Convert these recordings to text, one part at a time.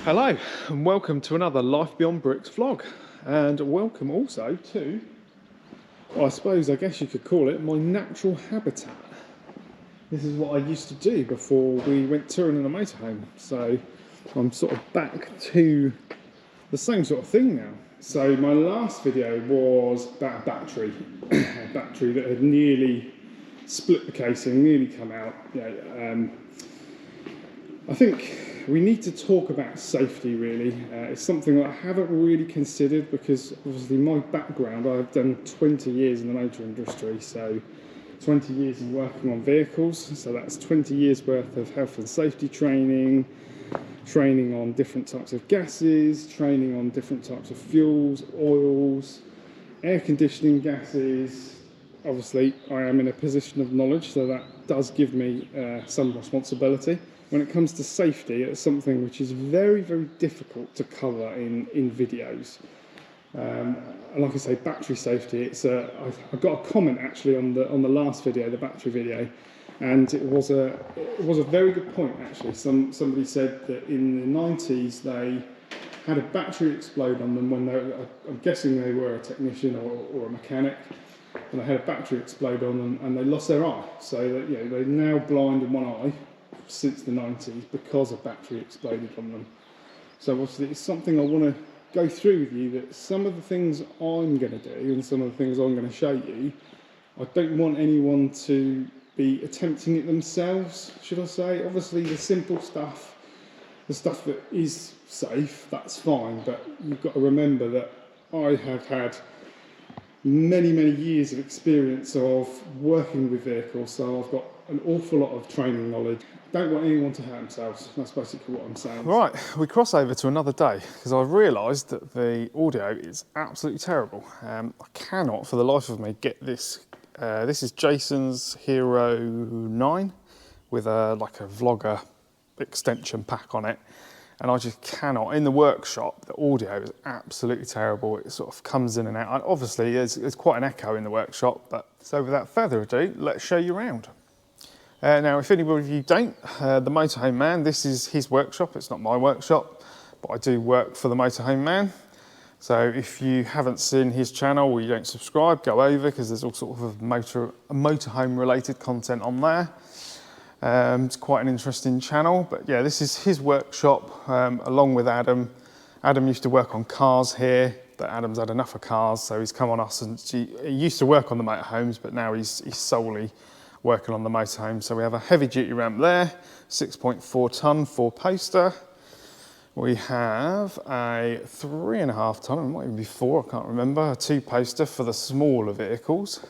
Hello and welcome to another Life Beyond Bricks vlog, and welcome also to, I guess you could call it, my natural habitat. This is what I used to do before we went touring in a motorhome, so I'm sort of back to the same sort of thing now. So my last video was about a battery, a battery that had nearly split the casing, nearly come out. I think we need to talk about safety really. It's something that I haven't really considered because obviously my background, I've done 20 years in the motor industry, so 20 years of working on vehicles, so that's 20 years worth of health and safety training, training on different types of gases, training on different types of fuels, oils, air conditioning gases. Obviously I am in a position of knowledge, so that does give me some responsibility. When it comes to safety, it's something which is very, very difficult to cover in videos. And like I say, battery safety, I got a comment actually on the last video, the battery video, and it was a very good point actually. Somebody said that in the 90s they had a battery explode on them when I'm guessing they were a technician or a mechanic, and they had a battery explode on them and they lost their eye. So that, you know, they're now blind in one eye since the 90s because a battery exploded on them. So obviously it's something I want to go through with you, that some of the things I'm going to do and some of the things I'm going to show you, I don't want anyone to be attempting it themselves, should I say. Obviously the simple stuff, the stuff that is safe, that's fine, but you've got to remember that I have had many years of experience of working with vehicles, so I've got an awful lot of training knowledge. Don't want anyone to hurt themselves, that's basically what I'm saying. Right, we cross over to another day because I've realised that the audio is absolutely terrible. I cannot for the life of me get this. This is Jason's Hero 9 with like a vlogger extension pack on it, and I just cannot. In the workshop, the audio is absolutely terrible. It sort of comes in and out. And obviously, there's quite an echo in the workshop, but so without further ado, let's show you around. Now, if anybody of you don't, the Motorhome Man, this is his workshop. It's not my workshop, but I do work for the Motorhome Man. So if you haven't seen his channel or you don't subscribe, go over because there's all sort of motorhome related content on there. It's quite an interesting channel, but yeah, this is his workshop along with Adam. Adam used to work on cars here, but Adam's had enough of cars, so he's come on us, and he used to work on the motorhomes, but now he's solely working on the motorhome. So we have a heavy duty ramp there, 6.4 tonne, 4-poster. We have a 3.5 tonne, it might even be 4, I can't remember, a 2-poster for the smaller vehicles.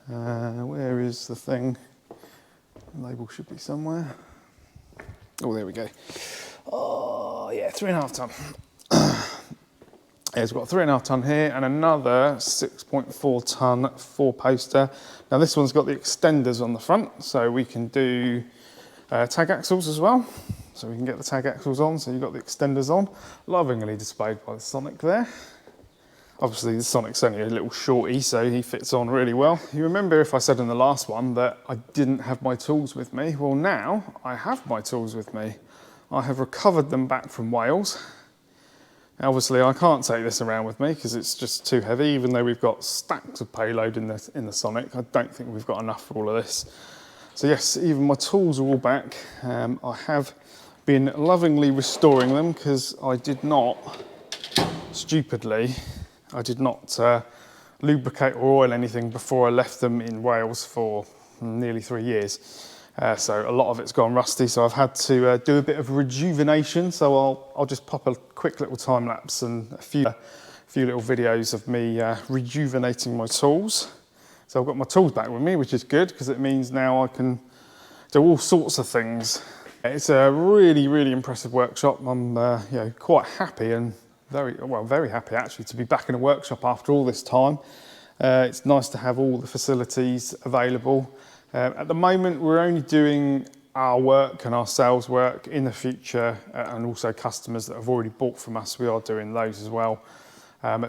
Where is the thing? The label should be somewhere. Oh, there we go. Oh, yeah, 3.5 tonne. Yeah, it's got a 3.5 tonne here and another 6.4 tonne 4-poster. Now this one's got the extenders on the front, so we can do tag axles as well. So we can get the tag axles on, so you've got the extenders on. Lovingly displayed by the Sonic there. Obviously the Sonic's only a little shorty, so he fits on really well. You remember if I said in the last one that I didn't have my tools with me? Well, now I have my tools with me. I have recovered them back from Wales. Obviously I can't take this around with me because it's just too heavy. Even though we've got stacks of payload in the Sonic, I don't think we've got enough for all of this. So yes, even my tools are all back. I have been lovingly restoring them because I did not, stupidly, I did not lubricate or oil anything before I left them in Wales for nearly 3 years. So a lot of it's gone rusty, so I've had to do a bit of rejuvenation. So I'll just pop a quick little time lapse and a few little videos of me rejuvenating my tools. So I've got my tools back with me, which is good because it means now I can do all sorts of things. It's a really impressive workshop. I'm you know, quite happy and very happy actually to be back in a workshop after all this time. It's nice to have all the facilities available. At the moment, we're only doing our work and our sales work. In the future, and also customers that have already bought from us, we are doing those as well.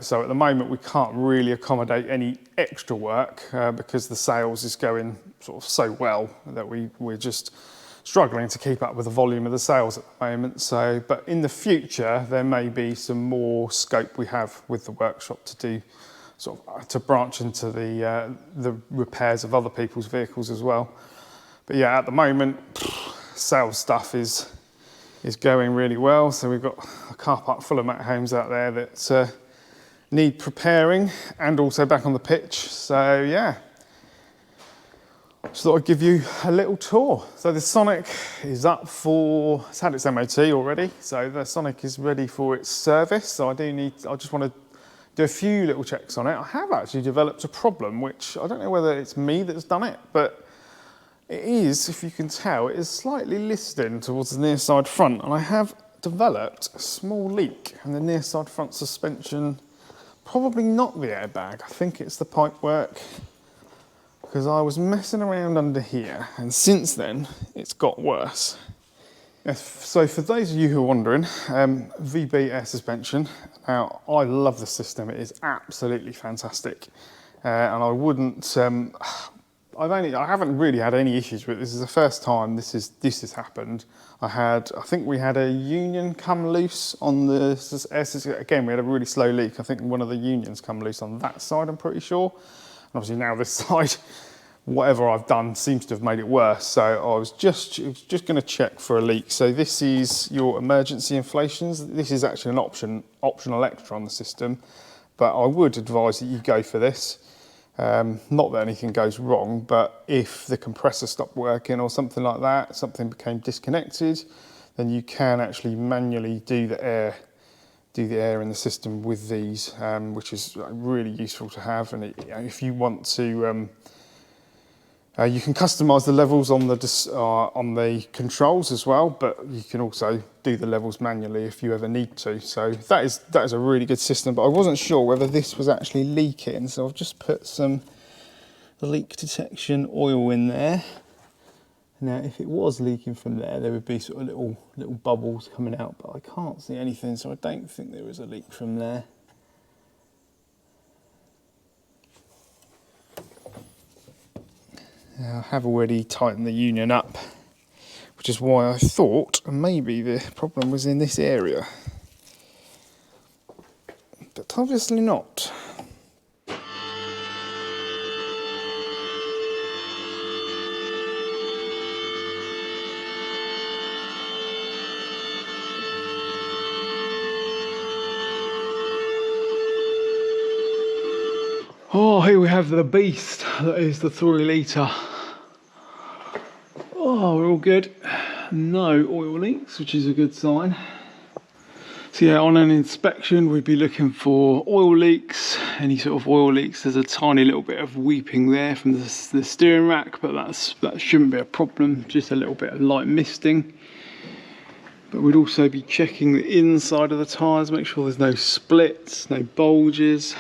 So at the moment, we can't really accommodate any extra work because the sales is going sort of so well that we're just struggling to keep up with the volume of the sales at the moment. So, but in the future, there may be some more scope we have with the workshop to do, sort of to branch into the repairs of other people's vehicles as well. But yeah, at the moment, sales stuff is going really well. So we've got a car park full of motorhomes out there that need preparing and also back on the pitch. So yeah. Just thought I'd give you a little tour. So the Sonic is up for, it's had its MOT already, so the Sonic is ready for its service. So I just want to do a few little checks on it. I have actually developed a problem, which I don't know whether it's me that's done it, but it is, if you can tell, it is slightly listing towards the near side front, and I have developed a small leak in the near side front suspension. Probably not the airbag, I think it's the pipework, because I was messing around under here, and since then it's got worse. Yes, so for those of you who are wondering, VB air suspension. Now I love the system; it is absolutely fantastic, and I wouldn't. I haven't really had any issues with it. This is the first time this has happened. I think we had a union come loose on the air suspension. Again, we had a really slow leak. I think one of the unions come loose on that side, I'm pretty sure. Obviously now this side, whatever I've done seems to have made it worse. So I was just going to check for a leak. So this is your emergency inflations. This is actually an optional extra on the system, but I would advise that you go for this. Not that anything goes wrong, but if the compressor stopped working or something like that, something became disconnected, then you can actually manually do the air in the system with these, which is really useful to have. And if you want to, you can customize the levels on the controls as well, but you can also do the levels manually if you ever need to. So that is a really good system, but I wasn't sure whether this was actually leaking, so I've just put some leak detection oil in there. Now, if it was leaking from there, there would be sort of little bubbles coming out, but I can't see anything, so I don't think there was a leak from there. Now, I have already tightened the union up, which is why I thought maybe the problem was in this area, but obviously not. Oh, here we have the beast, that is the 3 litre. Oh, we're all good. No oil leaks, which is a good sign. So yeah, on an inspection, we'd be looking for oil leaks, any sort of oil leaks. There's a tiny little bit of weeping there from the steering rack, but that shouldn't be a problem, just a little bit of light misting. But we'd also be checking the inside of the tyres, make sure there's no splits, no bulges.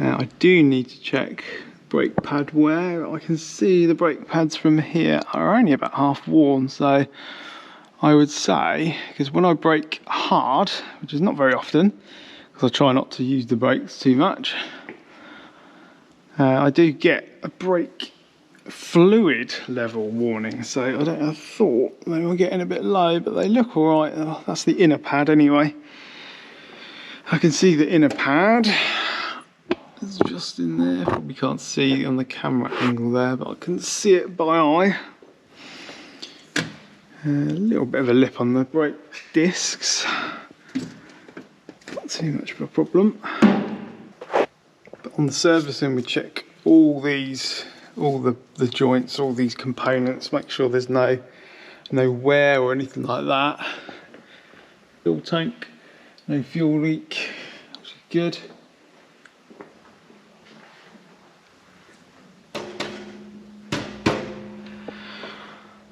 I do need to check brake pad wear. I can see the brake pads from here are only about half worn, so I would say, because when I brake hard, which is not very often, because I try not to use the brakes too much, I do get a brake fluid level warning. So I thought they were getting a bit low, but they look all right. Oh, that's the inner pad anyway. I can see the inner pad. It's just in there. Probably can't see on the camera angle there, but I can see it by eye. A little bit of a lip on the brake discs. Not too much of a problem. But on the servicing, we check all the joints, all these components, make sure there's no wear or anything like that. Fuel tank, no fuel leak, which is good.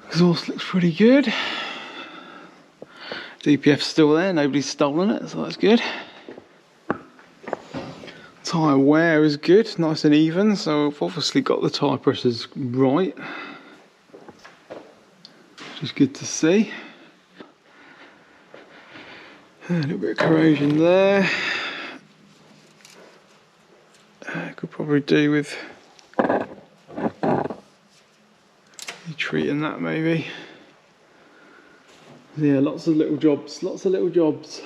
Exhaust looks pretty good. DPF's still there, nobody's stolen it, so that's good. Tyre wear is good, nice and even, so I've obviously got the tyre pressures right, which is good to see. A little bit of corrosion there. Could probably do with treating that maybe. Yeah, lots of little jobs, lots of little jobs.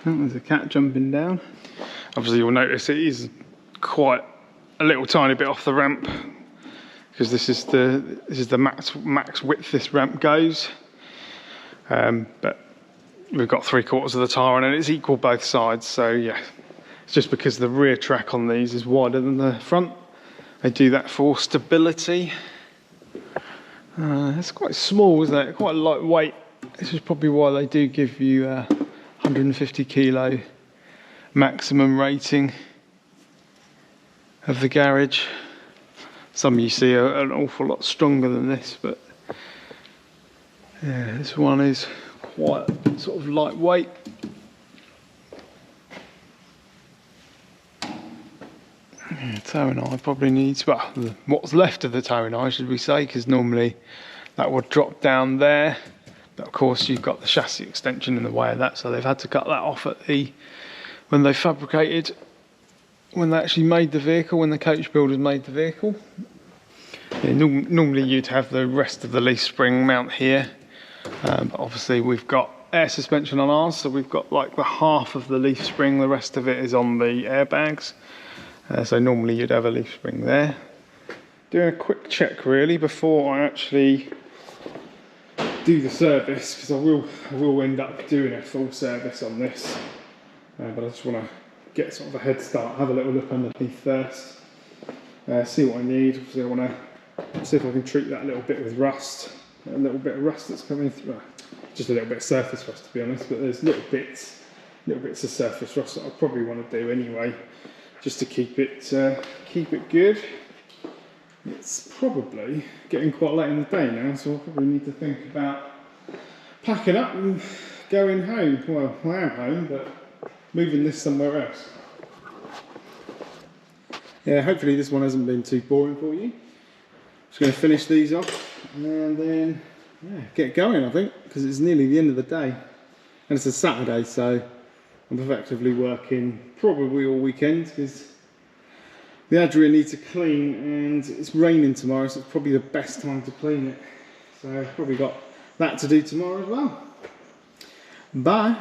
Oh, there's a cat jumping down. Obviously you'll notice it is quite a little tiny bit off the ramp, because this is the max width this ramp goes. But we've got 3/4 of the tyre on, and it's equal both sides. So yeah, it's just because the rear track on these is wider than the front. They do that for stability. It's quite small, isn't it? Quite lightweight. This is probably why they do give you 150 kilo maximum rating of the garage. Some you see are an awful lot stronger than this, but yeah, this one is quite sort of lightweight. Yeah, towing eye probably needs, well, what's left of the towing eye, should we say, because normally that would drop down there. But of course you've got the chassis extension in the way of that, so they've had to cut that off at when they fabricated, when they actually made the vehicle, when the coach builders made the vehicle. Yeah, normally you'd have the rest of the leaf spring mount here, but obviously we've got air suspension on ours, so we've got like the half of the leaf spring, the rest of it is on the airbags. So normally you'd have a leaf spring there. Doing a quick check really before I actually do the service, because I will end up doing a full service on this, but I just want to get sort of a head start, have a little look underneath first, see what I need. Obviously I want to see if I can treat that a little bit with rust, a little bit of rust that's coming through, just a little bit of surface rust to be honest, but there's little bits of surface rust that I probably want to do anyway, just to keep it good. It's probably getting quite late in the day now, so I probably need to think about packing up and going home. Well, I am home, but moving this somewhere else. Yeah, hopefully this one hasn't been too boring for you. Just going to finish these off and then get going, I think, because it's nearly the end of the day. And it's a Saturday, so I'm effectively working probably all weekend, because the Adria needs a clean and it's raining tomorrow, so it's probably the best time to clean it. So I've probably got that to do tomorrow as well. Bye.